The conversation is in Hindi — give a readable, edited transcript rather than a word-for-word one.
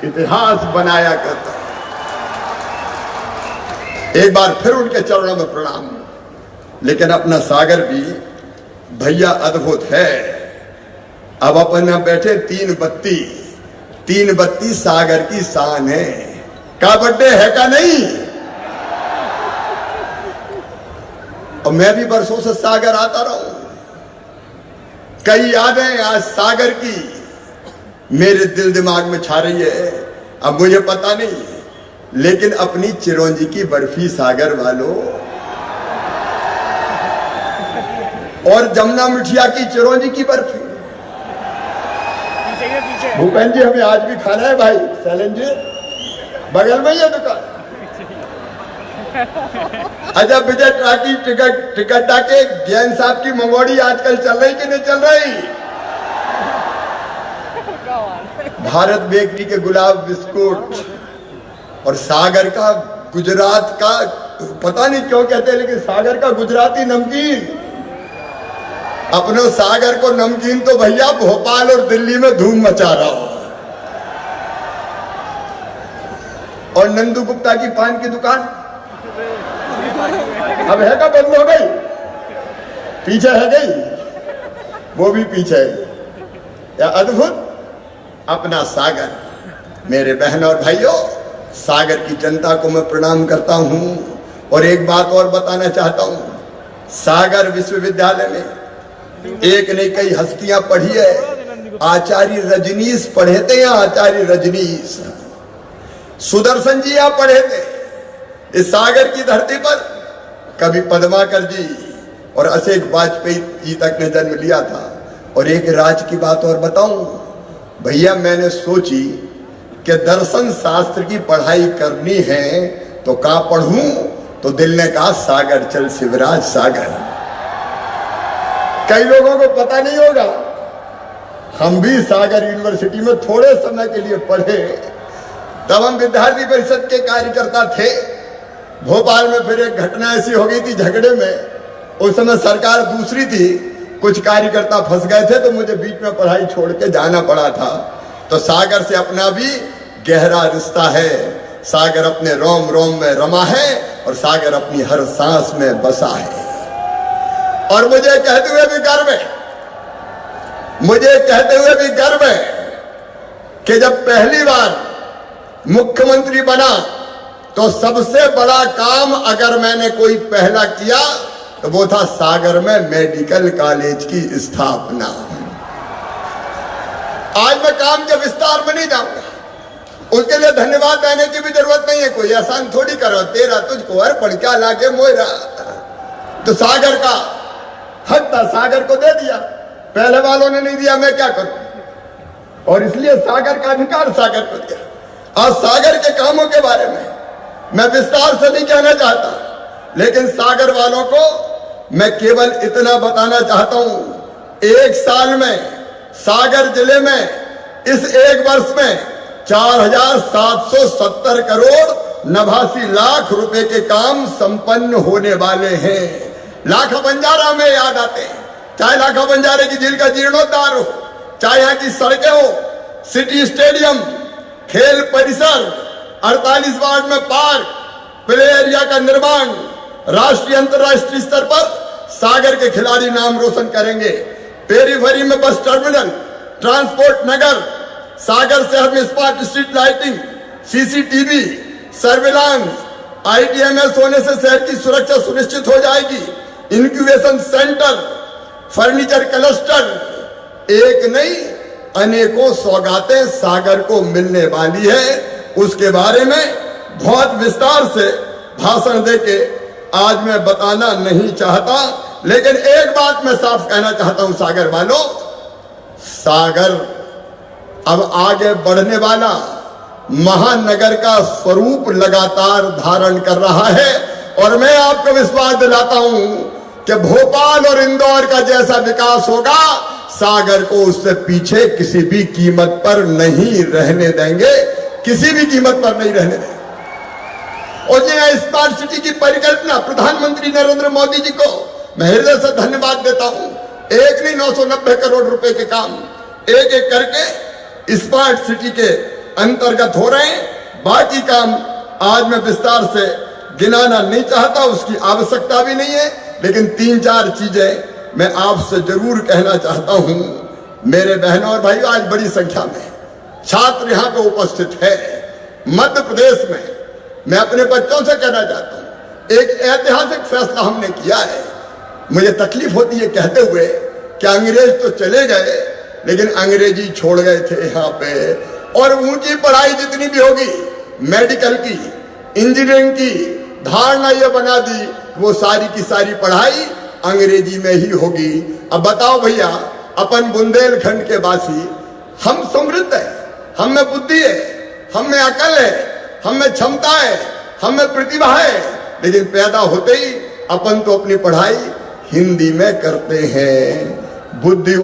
इतिहास बनाया करता। एक बार फिर उनके चरणों में प्रणाम। लेकिन अपना सागर भी भैया अद्भुत है। अब अपन यहां बैठे तीन बत्ती सागर की शान है। का बर्थडे है का नहीं? और मैं भी बरसों से सागर आता रहा हूं। कई यादें आज सागर की मेरे दिल दिमाग में छा रही है। अब मुझे पता नहीं, लेकिन अपनी चिरौंजी की बर्फी सागर वालों और जमुना मिठिया की चिरौंजी की बर्फी। भूपेन जी हमें आज भी खाना है भाई। शैलेंद्र जी बगल में ही है दुकान। अच्छा विजय ट्राकी टिकट के जैन साहब की मंगोड़ी आजकल चल रही कि नहीं चल रही? भारत बेकरी के गुलाब बिस्कुट और सागर का गुजरात का, पता नहीं क्यों कहते हैं, लेकिन सागर का गुजराती नमकीन। अपने सागर को नमकीन तो भैया भोपाल और दिल्ली में धूम मचा रहा हो। और नंदू गुप्ता की पान की दुकान अब है का बंद हो गई? पीछे है गई, वो भी पीछे है। या अद्भुत अपना सागर। मेरे बहन और भाइयों, सागर की जनता को मैं प्रणाम करता हूं। और एक बात और बताना चाहता हूं। सागर विश्वविद्यालय में एक ने कई हस्तियां पढ़ी है। आचार्य रजनीश पढ़े थे यहाँ। आचार्य रजनीश सुदर्शन जी यहाँ पढ़े थे। इस सागर की धरती पर कभी पद्माकर जी और अशोक वाजपेयी जी तक ने जन्म लिया था। और एक राज की बात और बताऊं भैया, मैंने सोची कि दर्शन शास्त्र की पढ़ाई करनी है तो कहां पढ़ूं? तो दिल ने कहा सागर चल शिवराज सागर। कई लोगों को पता नहीं होगा, हम भी सागर यूनिवर्सिटी में थोड़े समय के लिए पढ़े। तब हम विद्यार्थी परिषद के कार्यकर्ता थे। भोपाल में फिर एक घटना ऐसी हो गई थी झगड़े में। उस समय सरकार दूसरी थी, कुछ कार्यकर्ता फंस गए थे तो मुझे बीच में पढ़ाई छोड़ के जाना पड़ा था। तो सागर से अपना भी गहरा रिश्ता है। सागर अपने रोम रोम में रमा है और सागर अपनी हर सांस में बसा है। और मुझे कहते हुए भी गर्व है कि जब पहली बार मुख्यमंत्री बना तो सबसे बड़ा काम अगर मैंने कोई पहला किया तो वो था सागर में मेडिकल कॉलेज की स्थापना। आज मैं काम के विस्तार में नहीं जाऊंगा, उसके लिए धन्यवाद देने की भी जरूरत नहीं है। कोई आसान थोड़ी करो, तेरा तुझको हर पड़का लाके मोयरा। तो सागर का हक था, सागर को दे दिया। पहले वालों ने नहीं दिया, मैं क्या करूं? और इसलिए सागर का अधिकार सागर को दिया। आज सागर के कामों के बारे में मैं विस्तार से नहीं कहना चाहता, लेकिन सागर वालों को मैं केवल इतना बताना चाहता हूं। एक साल में सागर जिले में इस एक वर्ष में 4,770 करोड़ 89 लाख रुपए के काम संपन्न होने वाले हैं। लाखा बंजारा में याद आते हैं, चाहे लाखा बंजारे की झील का जीर्णोद्धार हो, चाहे यहाँ की सड़कें हो, सिटी स्टेडियम, खेल परिसर, 48 वार्ड में पार्क, प्ले एरिया का निर्माण, राष्ट्रीय अंतर्राष्ट्रीय स्तर पर सागर के खिलाड़ी नाम रोशन करेंगे। पेरीफेरी में बस टर्मिनल, ट्रांसपोर्ट नगर, सागर शहर में smart street lighting, CCTV, surveillance, ITMS होने से शहर की सुरक्षा सुनिश्चित हो जाएगी। इंक्यूबेशन सेंटर, फर्नीचर क्लस्टर, एक नहीं अनेकों सौगातें सागर को मिलने वाली है। उसके बारे में बहुत विस्तार से भाषण देके आज मैं बताना नहीं चाहता, लेकिन एक बात मैं साफ कहना चाहता हूं सागर वालों, सागर अब आगे बढ़ने वाला महानगर का स्वरूप लगातार धारण कर रहा है। और मैं आपको विश्वास दिलाता हूं कि भोपाल और इंदौर का जैसा विकास होगा, सागर को उससे पीछे किसी भी कीमत पर नहीं रहने देंगे, किसी भी कीमत पर नहीं रहने देंगे। और ये स्मार्ट सिटी की परिकल्पना प्रधानमंत्री नरेंद्र मोदी जी को मैं हृदय से धन्यवाद देता हूं। एक नहीं 990 करोड़ रुपए के काम एक एक करके स्मार्ट सिटी के अंतर्गत हो रहे हैं। बाकी काम आज मैं विस्तार से गिनाना नहीं चाहता, उसकी आवश्यकता भी नहीं है, लेकिन 3-4 चीजें मैं आपसे जरूर कहना चाहता हूं। मेरे बहनों और भाइयों, आज बड़ी संख्या में छात्र यहां पे उपस्थित है। मध्य प्रदेश में मैं अपने बच्चों से कहना चाहता हूं, एक ऐतिहासिक फैसला हमने किया है। मुझे तकलीफ होती है कहते हुए कि अंग्रेज तो चले गए, लेकिन अंग्रेजी छोड़ गए थे यहाँ पे। और ऊंची पढ़ाई जितनी भी होगी, मेडिकल की, इंजीनियरिंग की, धारणा ये बना दी वो सारी की सारी पढ़ाई अंग्रेजी में ही होगी। अब बताओ भैया, अपन बुंदेलखंड के वासी, हम समृद्ध है, हम में बुद्धि है, हम में अकल है, हम में क्षमता है, हम में प्रतिभा है, लेकिन पैदा होते ही अपन तो अपनी पढ़ाई हिंदी में करते हैं। बुद्धि